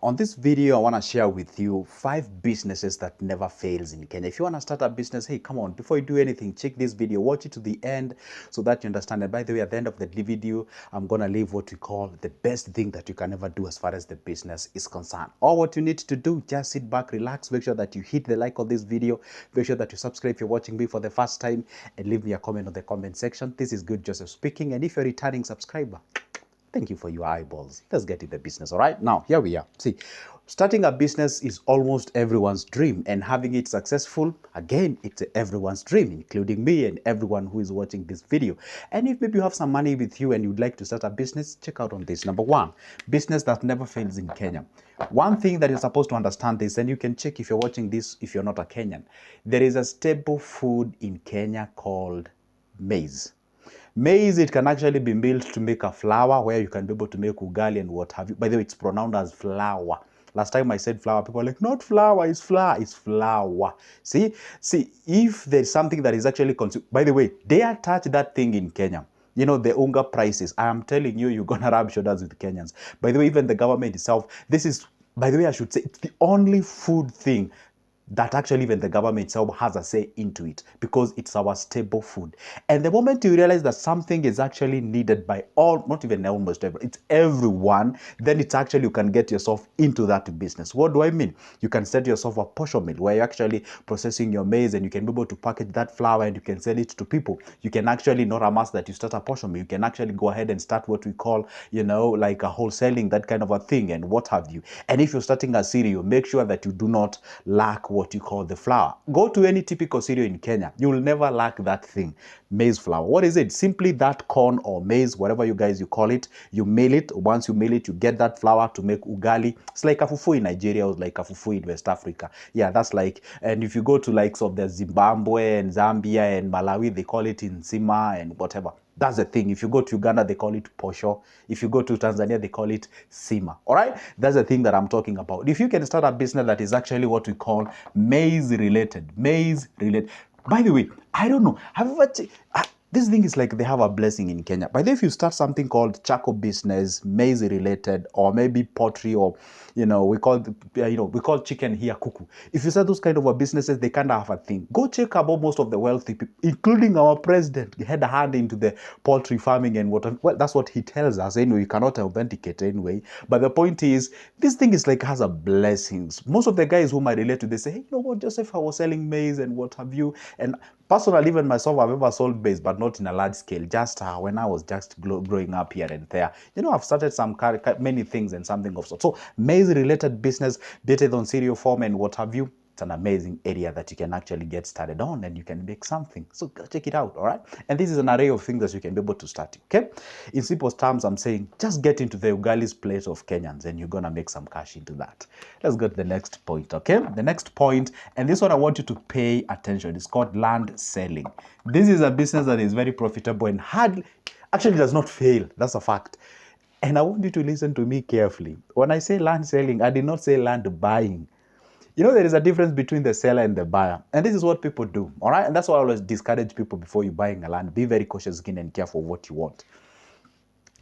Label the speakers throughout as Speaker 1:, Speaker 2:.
Speaker 1: On this video, I want to share with you 5 businesses that never fails in Kenya. If you want to start a business, hey, come on, before you do anything, check this video, watch it to the end so that you understand. And by the way, at the end of the video, I'm going to leave what we call the best thing that you can ever do as far as the business is concerned. All what you need to do, just sit back, relax, make sure that you hit the like of this video, make sure that you subscribe if you're watching me for the first time, and leave me a comment on the comment section. This is Good Joseph speaking, and if you're a returning subscriber, thank you for your eyeballs. Let's get in the business, all right? Now, here we are. See, starting a business is almost everyone's dream, and having it successful, again, it's everyone's dream, including me and everyone who is watching this video. And if maybe you have some money with you and you'd like to start a business, check out on this. Number 1, business that never fails in Kenya. One thing that you're supposed to understand is, and you can check if you're watching this if you're not a Kenyan, there is a staple food in Kenya called maize. Maize, it can actually be milled to make a flour where you can be able to make ugali and what have you. By the way, it's pronounced as flour. Last time I said flour, people are like, not flour, it's flour, it's flour. See, if there's something that is actually consumed, by the way, dare touch that thing in Kenya. You know, the unga prices, I am telling you, you're going to rub shoulders with Kenyans. By the way, even the government itself, this is, by the way, I should say, it's the only food thing that actually even the government itself has a say into it, because it's our staple food. And the moment you realize that something is actually needed by all, not even almost everyone, it's everyone, then it's actually, you can get yourself into that business. What do I mean? You can set yourself a portion mill where you're actually processing your maize, and you can be able to package that flour and you can sell it to people. You can actually not amass that you start a portion mill. You can actually go ahead and start what we call, you know, like a wholesaling, that kind of a thing, and what have you. And if you're starting a cereal, make sure that you do not lack what you call the flour. Go to any typical cereal in Kenya, you will never lack that thing, maize flour. What is it? Simply that corn or maize, whatever you guys you call it, you mill it. Once you mill it, you get that flour to make ugali. It's like a fufu in Nigeria, or like a fufu in West Africa. Yeah, that's like, and if you go to likes of the Zimbabwe and Zambia and Malawi, they call it nsima and whatever. That's the thing. If you go to Uganda, they call it posho. If you go to Tanzania, they call it sima. All right? That's the thing that I'm talking about. If you can start a business that is actually what we call maize related. Maize related. By the way, I don't know. Have you ever... this thing is like they have a blessing in Kenya. But if you start something called charcoal business, maize related, or maybe pottery, or, you know, we call chicken here kuku. If you start those kind of businesses, they kind of have a thing. Go check about most of the wealthy people, including our president, had a hand into the poultry farming and what. Well, that's what he tells us. Anyway, you cannot authenticate anyway. But the point is, this thing is like has a blessings. Most of the guys whom I relate to, they say, hey, you know what, Joseph, I was selling maize and what have you. And personally, even myself, I've ever sold maize, but not in a large scale, just when I was just growing up here and there. You know, I've started some many things and something of sort. So maize related business, dated on cereal form and what have you. It's an amazing area that you can actually get started on, and you can make something. So go check it out, all right? And this is an array of things that you can be able to start, okay? In simple terms, I'm saying just get into the ugali's plate of Kenyans, and you're going to make some cash into that. Let's go to the next point, okay? The next point, and this one I want you to pay attention. It's called land selling. This is a business that is very profitable and actually does not fail. That's a fact. And I want you to listen to me carefully. When I say land selling, I did not say land buying. You know, there is a difference between the seller and the buyer. And this is what people do, all right? And that's why I always discourage people before you buying a land. Be very cautious, keen, and careful of what you want.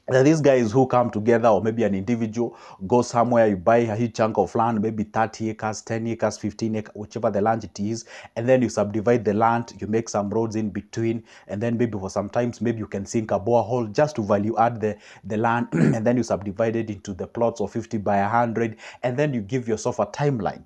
Speaker 1: There are these guys who come together, or maybe an individual, go somewhere, you buy a huge chunk of land, maybe 30 acres, 10 acres, 15 acres, whichever the land it is, and then you subdivide the land, you make some roads in between, and then maybe for sometimes, maybe you can sink a borehole just to value add the land, and then you subdivide it into the plots of 50 by 100, and then you give yourself a timeline.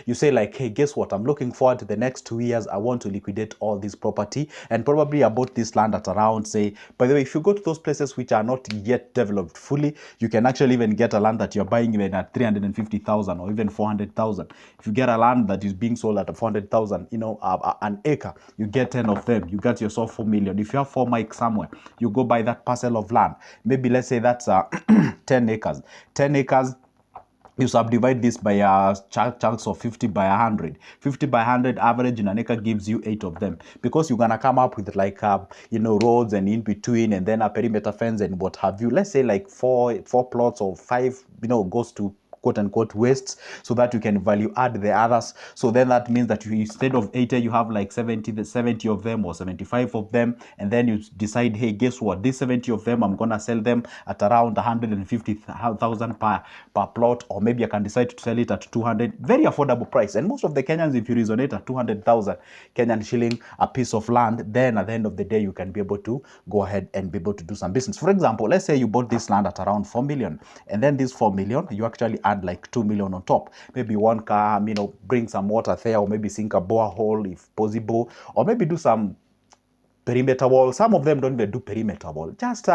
Speaker 1: You say like, hey, guess what? I'm looking forward to the next 2 years. I want to liquidate all this property, and probably I bought this land at around, say, by the way, if you go to those places which are not yet developed fully, you can actually even get a land that you're buying even at 350,000 or even 400,000. If you get a land that is being sold at 400,000, you know, an acre, you get 10 of them, you get yourself 4 million. If you have 4 mics somewhere, you go buy that parcel of land. Maybe let's say that's 10 acres. 10 acres, you subdivide this by chunks of 50 by 100. 50 by 100 average in an acre gives you 8 of them, because you're gonna come up with like you know, roads and in between, and then a perimeter fence and what have you. Let's say like four plots or 5, you know, goes to quote unquote wastes, so that you can value add the others. So then that means that you, instead of 80, you have like 70 of them or 75 of them, and then you decide, hey, guess what, these 70 of them, I'm gonna sell them at around 150,000 per plot, or maybe I can decide to sell it at 200, very affordable price. And most of the Kenyans, if you resonate at 200,000 Kenyan shilling a piece of land, then at the end of the day you can be able to go ahead and be able to do some business. For example, let's say you bought this land at around 4 million, and then this 4 million, you actually add like 2 million on top. Maybe one car, bring some water there, or maybe sink a borehole if possible, or maybe do some perimeter wall. Some of them don't even do perimeter wall. Just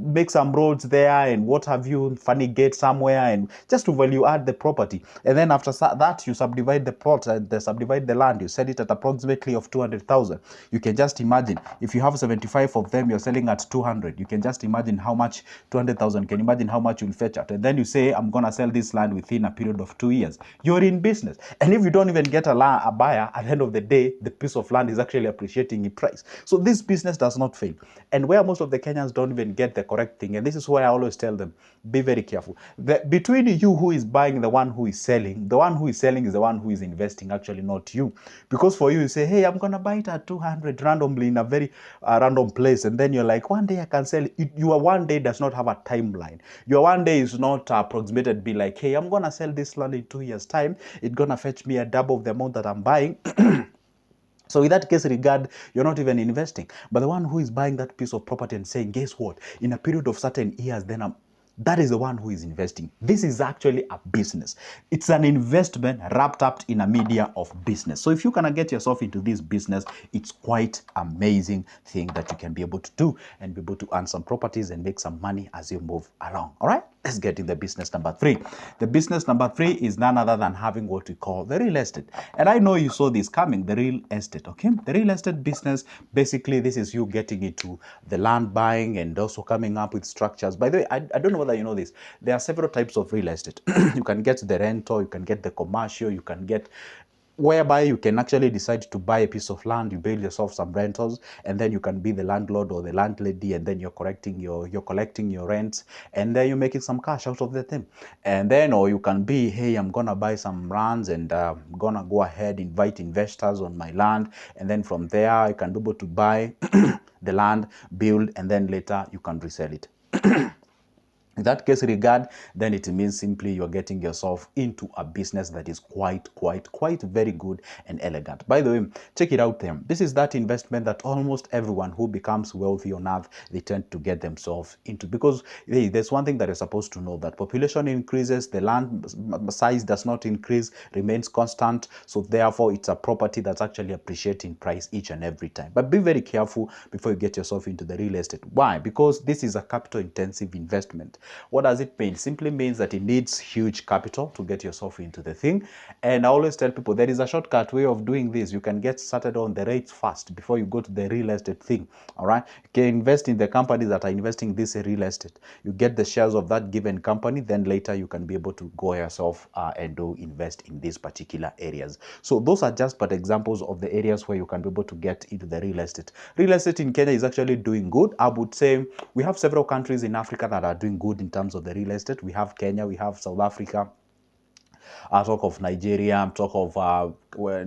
Speaker 1: make some roads there and what have you, funny gate somewhere, and just to value add the property. And then after that, you subdivide the plot and subdivide the land. You sell it at approximately of 200,000. You can just imagine if you have 75 of them, you're selling at 200. You can just imagine how much 200,000. Can you imagine how much you'll fetch out? And then you say, I'm gonna sell this land within a period of 2 years. You're in business. And if you don't even get a buyer, at the end of the day, the piece of land is actually appreciating in price. So this business does not fail. And where most of the Kenyans don't even get the correct thing, and this is why I always tell them, be very careful. Between you who is buying, the one who is selling, the one who is selling is the one who is investing, actually not you. Because for you say, hey, I'm going to buy it at 200 randomly in a very random place. And then you're like, one day I can sell it. Your one day does not have a timeline. Your one day is not approximated, be like, hey, I'm going to sell this land in 2 years' time. It's going to fetch me a double of the amount that I'm buying. So in that case regard, you're not even investing. But the one who is buying that piece of property and saying, guess what? In a period of certain years, then that is the one who is investing. This is actually a business. It's an investment wrapped up in a media of business. So if you can get yourself into this business, it's quite amazing thing that you can be able to do and be able to earn some properties and make some money as you move along. All right, let's get in the business number 3. The business number 3 is none other than having what we call the real estate. And I know you saw this coming, the real estate, okay? The real estate business, basically this is you getting into the land buying and also coming up with structures. By the way, I don't know whether you know this. There are several types of real estate. You can get the rental, you can get the commercial, you can get whereby you can actually decide to buy a piece of land, you build yourself some rentals, and then you can be the landlord or the landlady, and then you're collecting your rents, and then you're making some cash out of the thing. And then, or you can be, hey, I'm gonna buy some lands and I'm gonna go ahead, invite investors on my land, and then from there you can be able to buy the land, build, and then later you can resell it. In that case regard, then it means simply you're getting yourself into a business that is quite very good and elegant. By the way, check it out there. This is that investment that almost everyone who becomes wealthy on earth, they tend to get themselves into, because there's one thing that you're supposed to know, that population increases, the land size does not increase, remains constant. So therefore, it's a property that's actually appreciating price each and every time. But be very careful before you get yourself into the real estate. Why? Because this is a capital intensive investment. What does it mean? It simply means that it needs huge capital to get yourself into the thing. And I always tell people there is a shortcut way of doing this. You can get started on the rates first before you go to the real estate thing. All right. You can invest in the companies that are investing this real estate. You get the shares of that given company. Then later you can be able to go yourself and do invest in these particular areas. So those are just but examples of the areas where you can be able to get into the real estate. Real estate in Kenya is actually doing good. I would say we have several countries in Africa that are doing good in terms of the real estate. We have Kenya, we have South Africa. I talk of Nigeria, talk of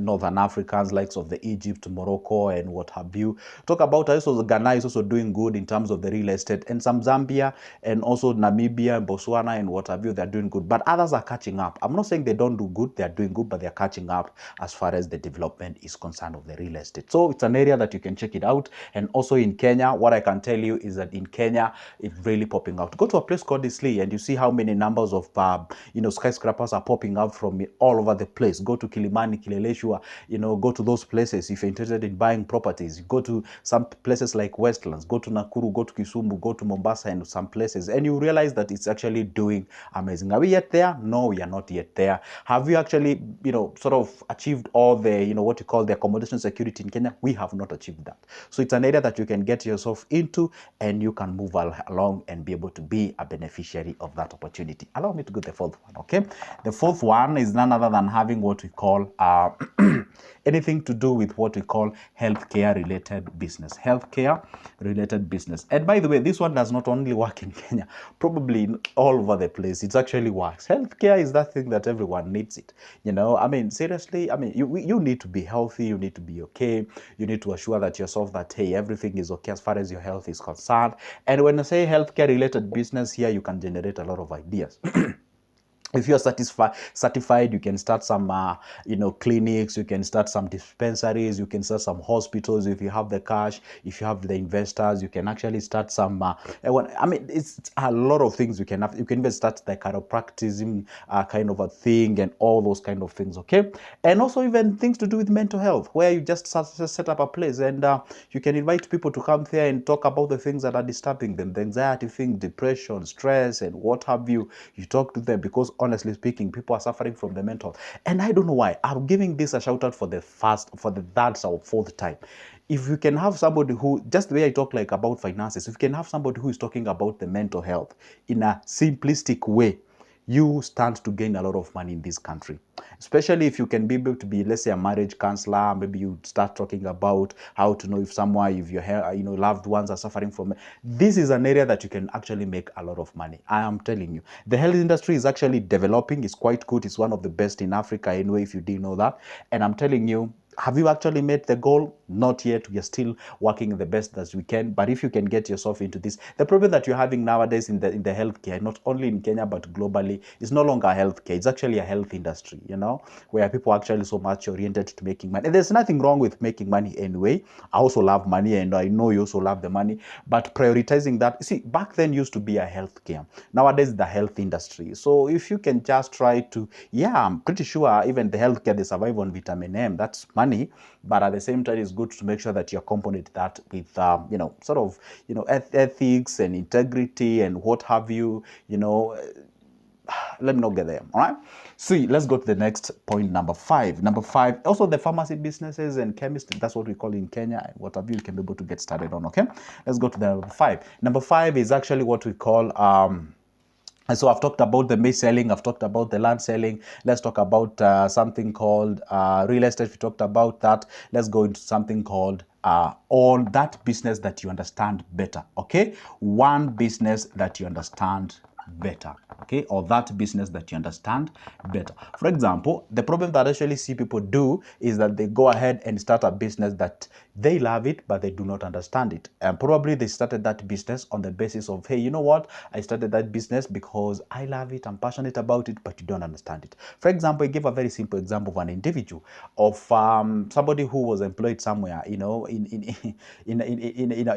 Speaker 1: Northern Africans, likes of the Egypt, Morocco, and what have you. Talk about also Ghana is also doing good in terms of the real estate, and some Zambia, and also Namibia, and Botswana, and what have you, they're doing good. But others are catching up. I'm not saying they don't do good, they're doing good, but they're catching up as far as the development is concerned of the real estate. So it's an area that you can check it out. And also in Kenya, what I can tell you is that in Kenya, it's really popping out. Go to a place called Eastleigh and you see how many numbers of skyscrapers are popping up from all over the place. Go to Kilimani, Kileleshwa, go to those places if you're interested in buying properties. Go to some places like Westlands, go to Nakuru, go to Kisumu, go to Mombasa and some places, and you realize that it's actually doing amazing. Are we yet there? No, we are not yet there. Have you actually, sort of achieved all the, what you call the accommodation security in Kenya? We have not achieved that. So it's an area that you can get yourself into and you can move along and be able to be a beneficiary of that opportunity. Allow me to go to the fourth one, okay? The fourth Fourth one is none other than having what we call anything to do with what we call healthcare related business. Healthcare related business. And by the way, this one does not only work in Kenya, probably all over the place. It actually works. Healthcare is that thing that everyone needs it. You know, I mean, seriously, I mean, you need to be healthy, you need to be okay, you need to assure that yourself that, hey, everything is okay as far as your health is concerned. And when I say healthcare related business here, you can generate a lot of ideas. If you're certified, you can start some, clinics, you can start some dispensaries, you can start some hospitals. If you have the cash, if you have the investors, you can actually start some, it's a lot of things you can have. You can even start the chiropracticism kind of a thing and all those kind of things, okay? And also even things to do with mental health, where you just set up a place and you can invite people to come there and talk about the things that are disturbing them, the anxiety thing, depression, stress, and what have you. You talk to them because honestly speaking, people are suffering from the mental. And I don't know why. I'm giving this a shout out for the third or fourth time. If you can have somebody who, just the way I talk like about finances, if you can have somebody who is talking about the mental health in a simplistic way, you stand to gain a lot of money in this country. Especially if you can be able to be, let's say, a marriage counselor. Maybe you start talking about how to know if your loved ones are suffering from it. This is an area that you can actually make a lot of money. I am telling you, the health industry is actually developing. It's quite good. It's one of the best in Africa anyway, if you didn't know that. And I'm telling you, have you actually met the goal? Not yet. We are still working the best as we can. But if you can get yourself into this, the problem that you're having nowadays in the healthcare, not only in Kenya but globally, is no longer healthcare. It's actually a health industry, where people are actually so much oriented to making money. And there's nothing wrong with making money anyway. I also love money, and I know you also love the money. But prioritizing that, see, back then used to be a healthcare. Nowadays, the health industry. So if you can just try to, I'm pretty sure even the healthcare, they survive on vitamin M. That's money, but at the same time, it's good to make sure that you accompanied that with, ethics and integrity and what have you, let me not get there. All right. See, let's go to the next point, number 5. Number 5, also the pharmacy businesses and chemists. That's what we call in Kenya. And what have you can be able to get started on. Okay. Let's go to the number 5. Number 5 is actually what we call and so I've talked about the maize selling, I've talked about the land selling. Let's talk about something called real estate. We talked about that. Let's go into something called all that business that you understand better. Okay, one business that you understand better. Okay, or that business that you understand better. For example, the problem that I actually see people do is that they go ahead and start a business that they love it, but they do not understand it. And probably they started that business on the basis of, hey, you know what? I started that business because I love it, I'm passionate about it, but you don't understand it. For example, I give a very simple example of an individual of somebody who was employed somewhere, in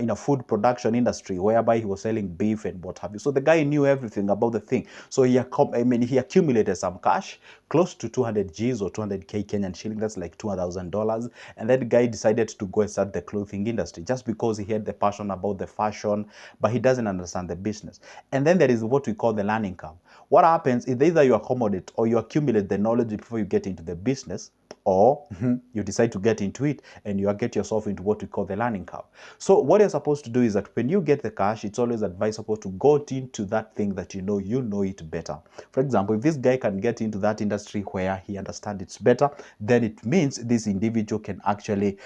Speaker 1: a food production industry, whereby he was selling beef and what have you. So the guy knew everything about the thing. So he accumulated some cash, close to 200 Gs or 200K Kenyan shilling. That's like $2,000. And that guy decided to go and start the clothing industry just because he had the passion about the fashion, but he doesn't understand the business. And then there is what we call the learning curve. What happens is either you accommodate or you accumulate the knowledge before you get into the business, or you decide to get into it and you get yourself into what we call the learning curve. So what you're supposed to do is that when you get the cash, it's always advisable to go into that thing that you know it better. For example, if this guy can get into that industry where he understands it better, then it means this individual can actually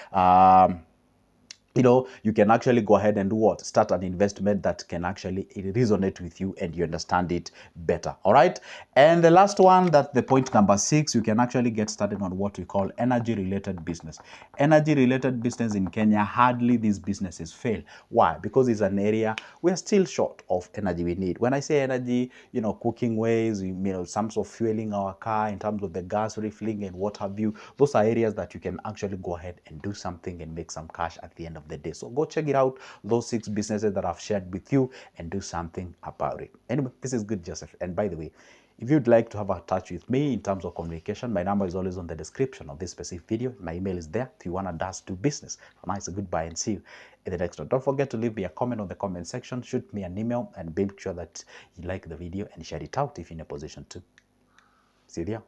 Speaker 1: you can actually go ahead and do what? Start an investment that can actually resonate with you and you understand it better. All right. And the last one, that the point number 6, you can actually get started on what we call energy related business. Energy related business in Kenya, hardly these businesses fail. Why? Because it's an area we're still short of energy we need. When I say energy, cooking ways, some sort of fueling our car in terms of the gas refilling and what have you. Those are areas that you can actually go ahead and do something and make some cash at the end of the day. So go check it out, those 6 businesses that I've shared with you, and do something about it. Anyway, this is Good Joseph. And by the way, if you'd like to have a touch with me in terms of communication, my number is always on the description of this specific video. My email is there if you want to do business. For now, it's a goodbye and see you in the next one. Don't forget to leave me a comment on the comment section, shoot me an email, and make sure that you like the video and share it out if you're in a position to. See you there.